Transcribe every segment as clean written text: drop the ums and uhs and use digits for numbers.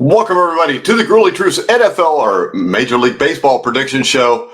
Welcome, everybody, to the Grueling Truths NFL or Major League Baseball prediction show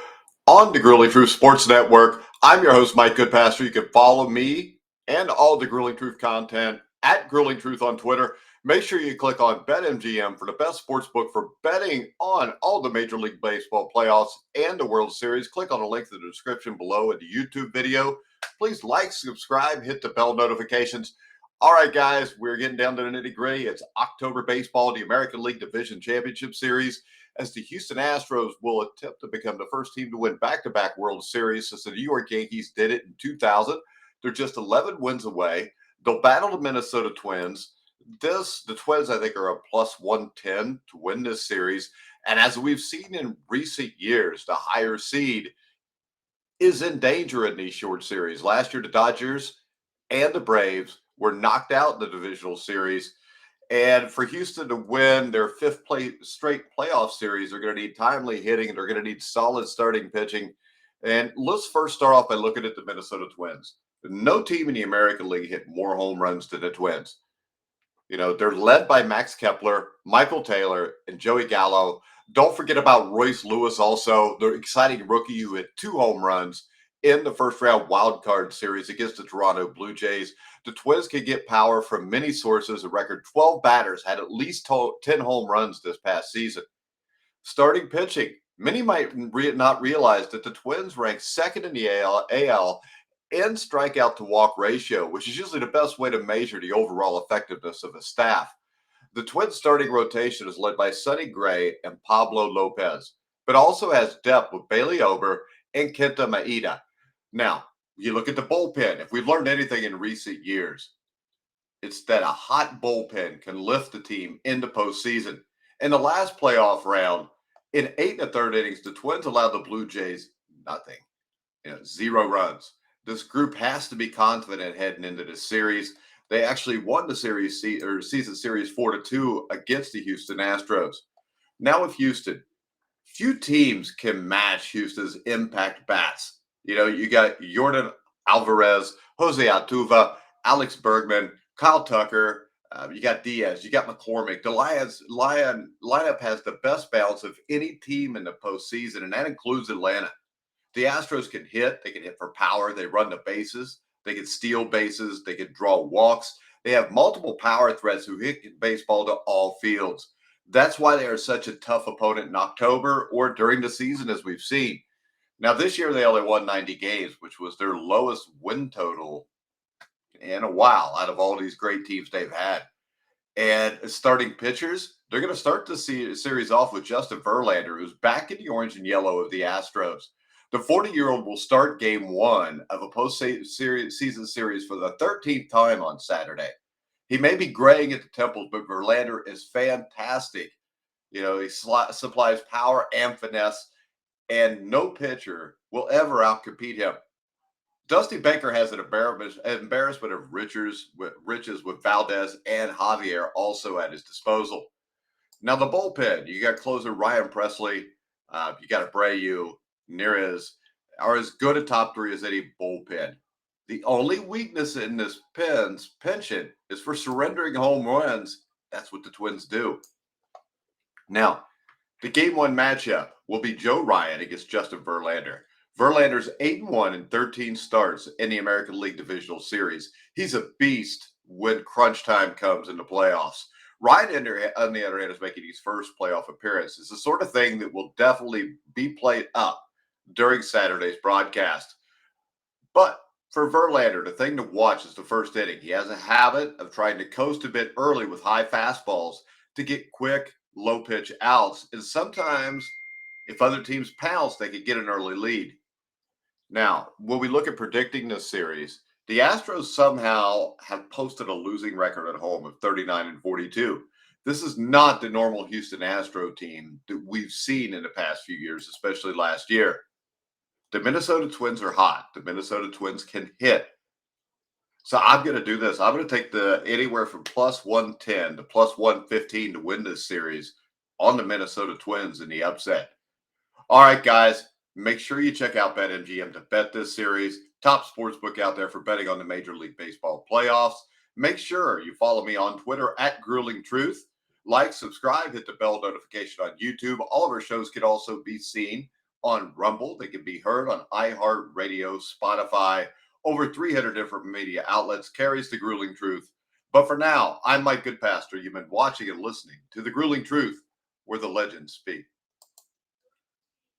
on the Grueling Truth Sports Network. I'm your host, Mike Goodpaster. You can follow me and all the Grueling Truth content at Grueling Truth on Twitter. Make sure you click on BetMGM for the best sports book for betting on all the Major League Baseball playoffs and the World Series. Click on the link in the description below in the YouTube video. Please like, subscribe, hit the bell notifications. All right, guys, we're getting down to the nitty-gritty. It's October baseball, the American League Division Championship Series, as the Houston Astros will attempt to become the first team to win back-to-back World Series since the New York Yankees did it in 2000. They're just 11 wins away. They'll battle the Minnesota Twins. The Twins, I think, are a plus 110 to win this series. And as we've seen in recent years, the higher seed is in danger in these short series. Last year, the Dodgers and the Braves were knocked out in the divisional series. And for Houston to win their fifth straight playoff series, they're going to need timely hitting and they're going to need solid starting pitching. And let's first start off by looking at the Minnesota Twins. No team in the American League hit more home runs than the Twins. You know, they're led by Max Kepler, Michael Taylor, and Joey Gallo. Don't forget about Royce Lewis also, the exciting rookie who hit 2 home runs in the first round wild card series against the Toronto Blue Jays. The Twins can get power from many sources. A record 12 batters had at least 10 home runs this past season. Starting pitching, many might not realize that the Twins rank second in the AL in strikeout to walk ratio, which is usually the best way to measure the overall effectiveness of a staff. The Twins starting rotation is led by Sonny Gray and Pablo Lopez, but also has depth with Bailey Ober and Kenta Maeda. Now, you look at the bullpen. If we've learned anything in recent years, it's that a hot bullpen can lift the team into postseason. In the last playoff round, in 8 1/3 innings, the Twins allowed the Blue Jays nothing, 0 runs. This group has to be confident heading into this series. They actually won the season series 4-2 against the Houston Astros. Now with Houston, few teams can match Houston's impact bats. You got Jordan Alvarez, Jose Altuve, Alex Bergman, Kyle Tucker. You got Diaz. You got McCormick. The Lions lineup has the best balance of any team in the postseason, and that includes Atlanta. The Astros can hit. They can hit for power. They run the bases. They can steal bases. They can draw walks. They have multiple power threats who hit baseball to all fields. That's why they are such a tough opponent in October or during the season, as we've seen. Now, this year, they only won 90 games, which was their lowest win total in a while out of all these great teams they've had. And starting pitchers, they're going to start the series off with Justin Verlander, who's back in the orange and yellow of the Astros. The 40-year-old will start game 1 of a postseason series for the 13th time on Saturday. He may be graying at the temples, but Verlander is fantastic. He supplies power and finesse, and no pitcher will ever outcompete him. Dusty Baker has an embarrassment of riches with Valdez and Javier also at his disposal. Now, the bullpen, you got closer Ryan Presley, you got Abreu, Neres, are as good a top 3 as any bullpen. The only weakness in this penchant is for surrendering home runs. That's what the Twins do. Now, the game 1 matchup will be Joe Ryan against Justin Verlander. Verlander's 8-1 in 13 starts in the American League Divisional Series. He's a beast when crunch time comes in the playoffs. Ryan, on the other hand, is making his first playoff appearance. It's the sort of thing that will definitely be played up during Saturday's broadcast. But for Verlander, the thing to watch is the first inning. He has a habit of trying to coast a bit early with high fastballs to get quick, low-pitch outs. And sometimes, if other teams pounce, they could get an early lead. Now, when we look at predicting this series, the Astros somehow have posted a losing record at home of 39-42. This is not the normal Houston Astro team that we've seen in the past few years, especially last year. The Minnesota Twins are hot. The Minnesota Twins can hit. So I'm going to do this. I'm going to take the anywhere from plus 110 to plus 115 to win this series on the Minnesota Twins in the upset. All right, guys. Make sure you check out BetMGM to bet this series. Top sportsbook out there for betting on the Major League Baseball playoffs. Make sure you follow me on Twitter at Grueling Truth. Like, subscribe, hit the bell notification on YouTube. All of our shows can also be seen on Rumble. They can be heard on iHeartRadio, Spotify, over 300 different media outlets, carries the grueling truth. But for now, I'm Mike Goodpaster. You've been watching and listening to The Grueling Truth, where the legends speak.